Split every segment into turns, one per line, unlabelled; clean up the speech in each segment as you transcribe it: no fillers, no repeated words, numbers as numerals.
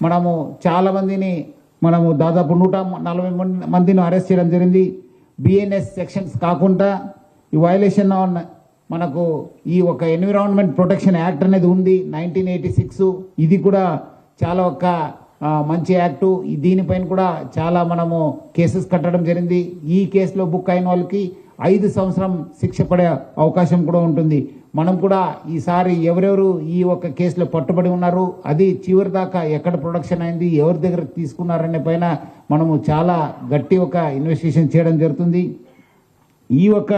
మనము చాలా మందిని దాదాపు 140 మందిని అరెస్ట్ చేయడం జరిగింది. బిఎన్ఎస్ సెక్షన్స్ కాకుండా ఈ వైలేషన్ ఆన్ మనకు ఈ ఒక ఎన్విరాన్మెంట్ ప్రొటెక్షన్ యాక్ట్ అనేది ఉంది 1986. ఇది కూడా చాలా ఒక మంచి యాక్టు. దీనిపైన కూడా చాలా మనము కేసెస్ కట్టడం జరిగింది. ఈ కేసులో బుక్ అయిన వాళ్ళకి 5 సంవత్సరం శిక్ష పడే అవకాశం కూడా ఉంటుంది. మనం కూడా ఈసారి ఎవరెవరు ఈ ఒక కేసులో పట్టుబడి ఉన్నారు, అది చివరి దాకా ఎక్కడ ప్రొడక్షన్ అయింది, ఎవరి దగ్గర తీసుకున్నారనే పైన మనము చాలా గట్టి ఒక ఇన్వెస్టిగేషన్ చేయడం జరుగుతుంది. ఈ ఒక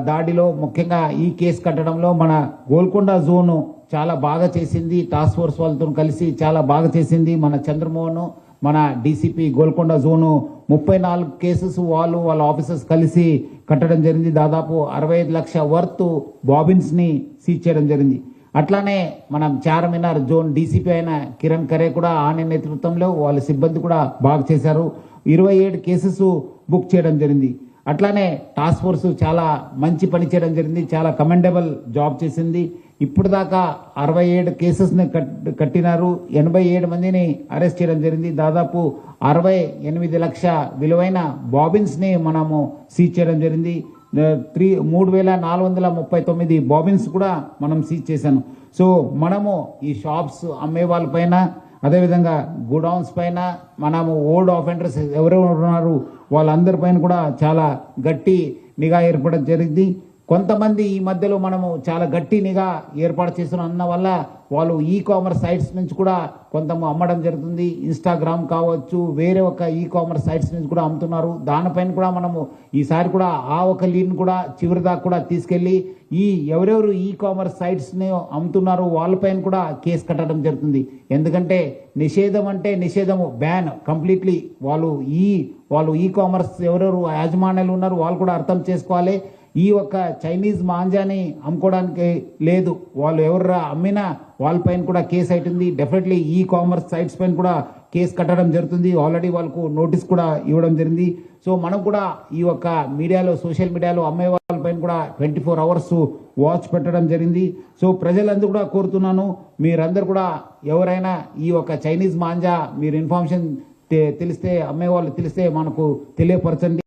దాడిలో ముఖ్యంగా ఈ కేసు కట్టడంలో మన గోల్కొండ జోను చాలా బాగా చేసింది. టాస్క్ ఫోర్స్ వాళ్ళతో కలిసి చాలా బాగా చేసింది. మన చంద్రమోహన్, మన డీసీపీ గోల్కొండ జోను 34 కేసెస్ వాళ్ళ ఆఫీసర్స్ కలిసి కట్టడం జరిగింది. దాదాపు 65 లక్షల వర్త్ బాబిన్స్ ని సీజ్ చేయడం జరిగింది. అట్లానే మనం చార్మినార్ జోన్ డీసీపీ అయిన కిరణ్ ఖరే కూడా ఆయన నేతృత్వంలో వాళ్ళ సిబ్బంది కూడా బాగా చేశారు. 27 కేసెస్ బుక్ చేయడం జరిగింది. అట్లానే టాస్క్ ఫోర్స్ చాలా మంచి పని చేయడం జరిగింది. చాలా కమెండబుల్ జాబ్ చేసింది. ఇప్పుడు దాకా 67 కేసెస్ని కట్టినారు. 87 మందిని అరెస్ట్ చేయడం జరిగింది. దాదాపు 68 లక్షల విలువైన బాబిన్స్ని మనము సీజ్ చేయడం జరిగింది. 3439 బాబిన్స్ కూడా మనం సీజ్ చేశాను. సో మనము ఈ షాప్స్ అమ్మే వాళ్ళపైన, అదేవిధంగా గోడౌన్స్ పైన, మనము ఓల్డ్ ఆఫెండర్స్ ఎవరెవరు ఉన్నారు వాళ్ళందరిపైన కూడా చాలా గట్టి నిఘా ఏర్పడడం జరిగింది. కొంతమంది ఈ మధ్యలో మనము చాలా గట్టి నిఘా ఏర్పాటు చేస్తున్నాం అన్న వల్ల వాళ్ళు ఈ కామర్స్ సైట్స్ నుంచి కూడా కొంత అమ్మడం జరుగుతుంది. ఇన్స్టాగ్రామ్ కావచ్చు, వేరే ఒక ఈ కామర్స్ సైట్స్ నుంచి కూడా అమ్ముతున్నారు. దానిపైన కూడా మనము ఈసారి కూడా ఆ ఒక లీడ్ కూడా చివరి దాకా కూడా తీసుకెళ్లి ఈ ఎవరెవరు ఈ కామర్స్ సైట్స్ ని అమ్ముతున్నారు వాళ్ళపైన కూడా కేసు కట్టడం జరుగుతుంది. ఎందుకంటే నిషేధం అంటే నిషేధము, బ్యాన్ కంప్లీట్లీ. వాళ్ళు ఈ కామర్స్ ఎవరెవరు యాజమాన్యాలు ఉన్నారు వాళ్ళు కూడా అర్థం చేసుకోవాలి. ఈ ఒక్క చైనీస్ మాంజాని అమ్ముకోవడానికి లేదు. వాళ్ళు ఎవరు అమ్మినా వాళ్ళపైన కూడా కేసు అవుతుంది. డెఫినెట్లీ ఈ కామర్స్ సైట్స్ పైన కూడా కేసు కట్టడం జరుగుతుంది. ఆల్రెడీ వాళ్ళకు నోటీస్ కూడా ఇవ్వడం జరిగింది. సో మనం కూడా ఈ ఒక్క మీడియాలో, సోషల్ మీడియాలో అమ్మే వాళ్ళపైన కూడా 24 అవర్స్ వాచ్ పెట్టడం జరిగింది. సో ప్రజలందరూ కూడా కోరుతున్నాను, మీరందరూ కూడా ఎవరైనా ఈ ఒక చైనీస్ మాంజా మీరు ఇన్ఫర్మేషన్ తెలిస్తే, అమ్మే వాళ్ళు తెలిస్తే మనకు తెలియపరచండి.